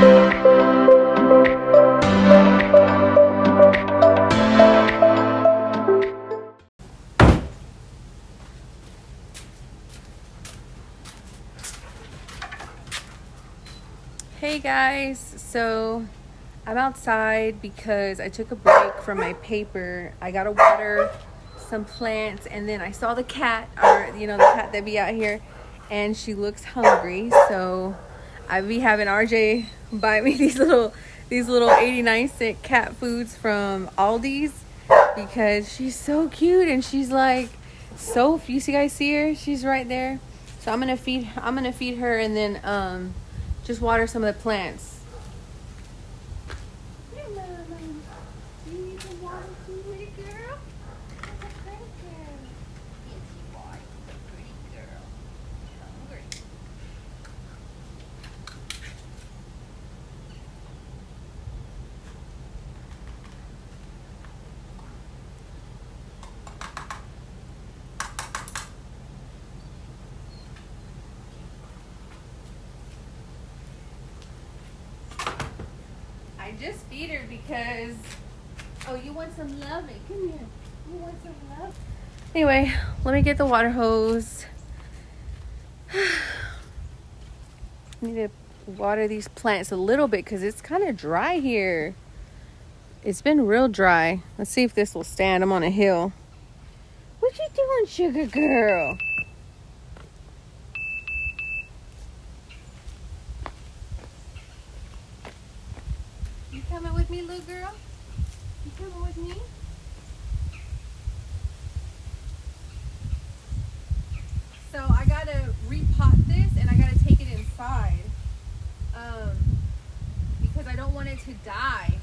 Hey guys, so I'm outside because I took a break from my paper. I gotta water some plants, and then I saw the cat, or the cat that be out here, and she looks hungry. So I be having RJ buy me these little 89-cent cat foods from Aldi's because she's so cute, and she's like so. You guys see her? She's right there. So I'm gonna feed her, and then just water some of the plants. Here, Mama. You need some water too, pretty girl? That's a pretty girl. Yes, you are. A pretty girl. Hungry. I just feed her because, oh, you want some loving? Come here. You want some love? Anyway, let me get the water hose. Need to water these plants a little bit because it's kind of dry here. It's been real dry. Let's see if this will stand. I'm on a hill. What you doing, sugar girl? You coming with me, little girl? You coming with me? So I gotta repot this, and I gotta take it inside because I don't want it to die.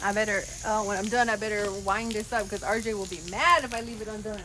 I better, when I'm done, I better wind this up because RJ will be mad if I leave it undone.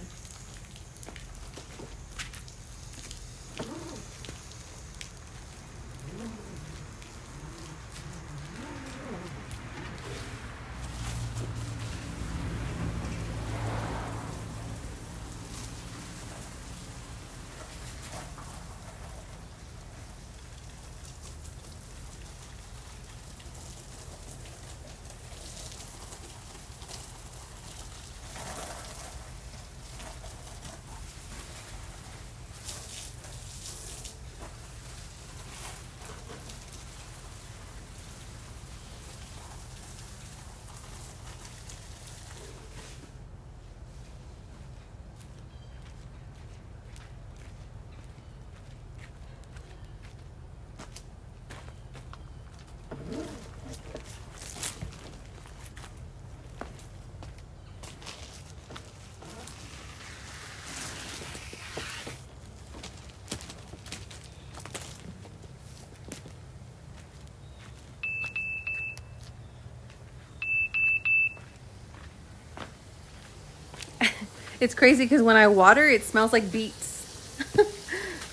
It's crazy because when I water, it smells like beets. It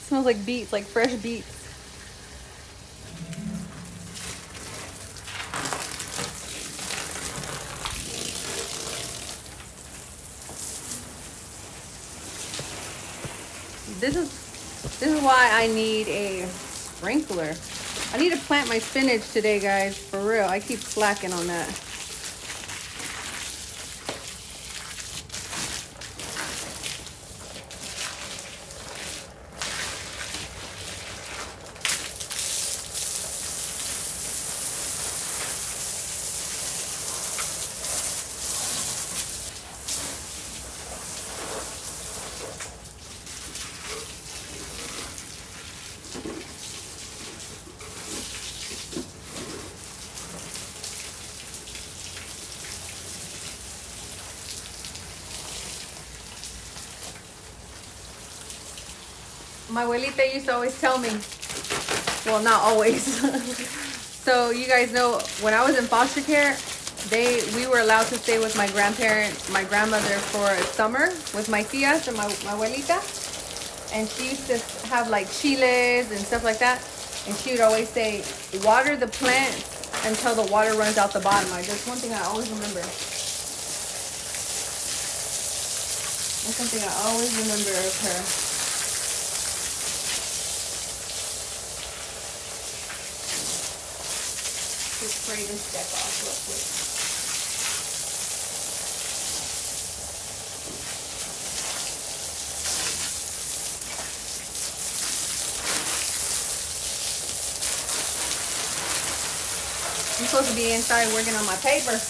smells like beets, like fresh beets. This is why I need a sprinkler. I need to plant my spinach today, guys. For real, I keep slacking on that. My abuelita used to always tell me, well, not always. So you guys know, when I was in foster care, we were allowed to stay with my grandmother for a summer with my tias and my abuelita. And she used to have like chiles and stuff like that. And she would always say, water the plants until the water runs out the bottom. That's one thing I always remember. That's something I always remember of her. Just spray this deck off real quick. I'm supposed to be inside working on my paper.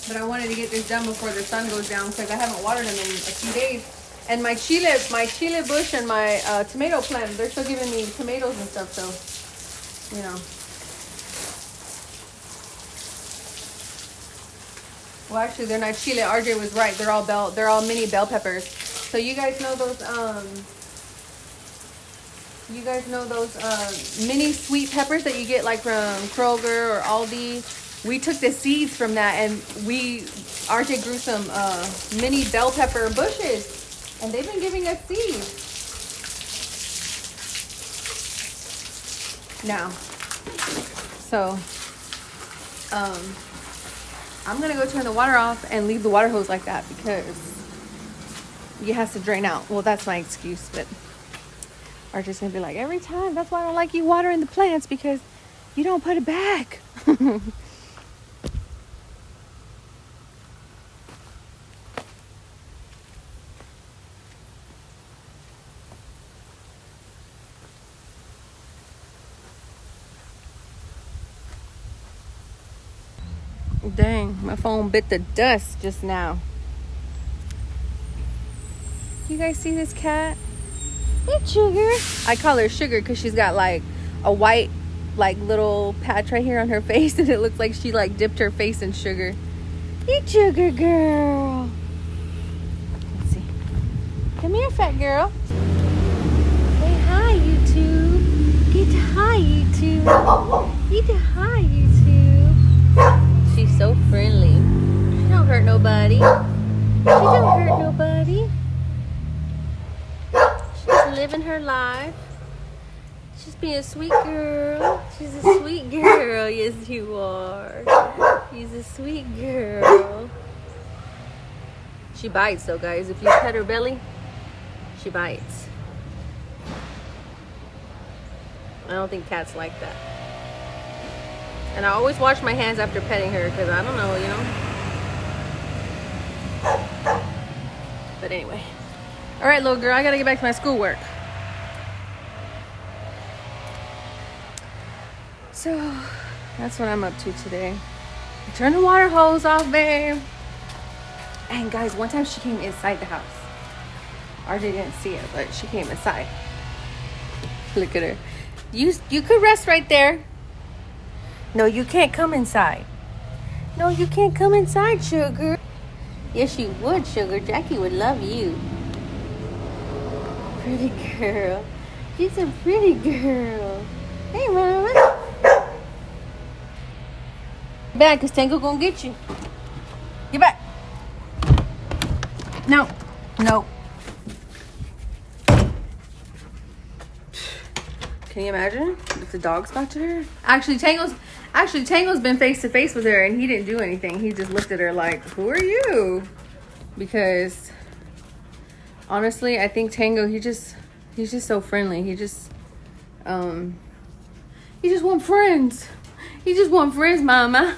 But I wanted to get this done before the sun goes down because I haven't watered them in a few days. And my chile bush and my tomato plant, they're still giving me tomatoes and stuff, so, you know. Well, actually, they're not chile. RJ was right. They're all mini bell peppers. So you guys know those mini sweet peppers that you get like from Kroger or Aldi? We took the seeds from that, and RJ grew some mini bell pepper bushes, and they've been giving us seeds. Now, so I'm gonna go turn the water off and leave the water hose like that because it has to drain out. Well, that's my excuse, but RJ's gonna be like, every time, that's why I don't like you watering the plants, because you don't put it back. Dang, my phone bit the dust just now. You guys see this cat? Hey, Sugar. I call her Sugar because she's got like a white, like little patch right here on her face, and it looks like she like dipped her face in sugar. Hey, Sugar girl. Let's see. Come here, fat girl. Say hi, YouTube. Get hi, YouTube. Get hi, YouTube. She's so friendly. She don't hurt nobody. She don't hurt nobody. She's living her life. She's being a sweet girl. She's a sweet girl. Yes, you are. She's a sweet girl. She bites though, guys. If you pet her belly, she bites. I don't think cats like that. And I always wash my hands after petting her because I don't know, you know. But anyway. All right, little girl, I gotta get back to my schoolwork. So that's what I'm up to today. I turned the water hose off, babe. And guys, one time she came inside the house. RJ didn't see it, but she came inside. Look at her. You could rest right there. No, you can't come inside. No, you can't come inside, sugar. Yes, you would, sugar. Jackie would love you. Pretty girl. She's a pretty girl. Hey, mama. Back, cause Tango gonna get you. Get back. No. No. Can you imagine if the dog spotted her? Actually, Tango's been face to face with her and he didn't do anything. He just looked at her like, "Who are you?" Because honestly, I think Tango, he's just so friendly. He just want friends. He just want friends, mama.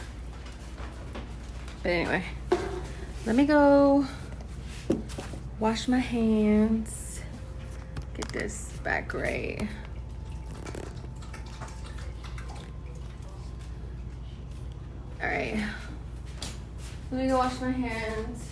But anyway, let me go wash my hands. Get this back right. All right, let me go wash my hands.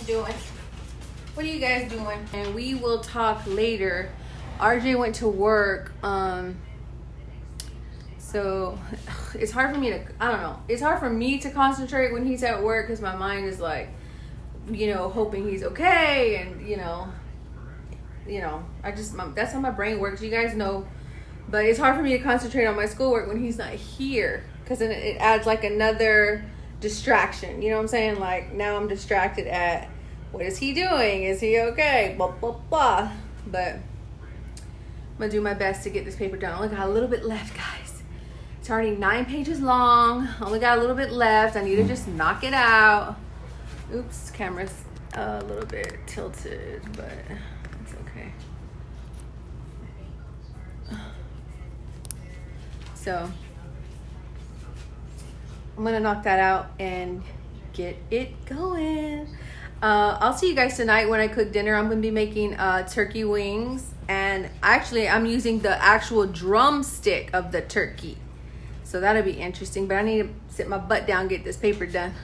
Doing? What are you guys doing? And we will talk later. RJ went to work, so it's hard for me to, I don't know, it's hard for me to concentrate when he's at work because my mind is like, you know, hoping he's okay, and you know, that's how my brain works, you guys know. But it's hard for me to concentrate on my schoolwork when he's not here, because then it adds like another distraction, you know what I'm saying? Like now I'm distracted at, what is he doing? Is he okay? Blah, blah, blah. But I'm gonna do my best to get this paper done. I only got a little bit left, guys. It's already 9 pages long. Only got a little bit left. I need to just knock it out. Oops, camera's a little bit tilted, but it's okay. So I'm gonna knock that out and get it going. I'll see you guys tonight when I cook dinner. I'm gonna be making turkey wings, and actually I'm using the actual drumstick of the turkey, so that'll be interesting. But I need to sit my butt down and get this paper done.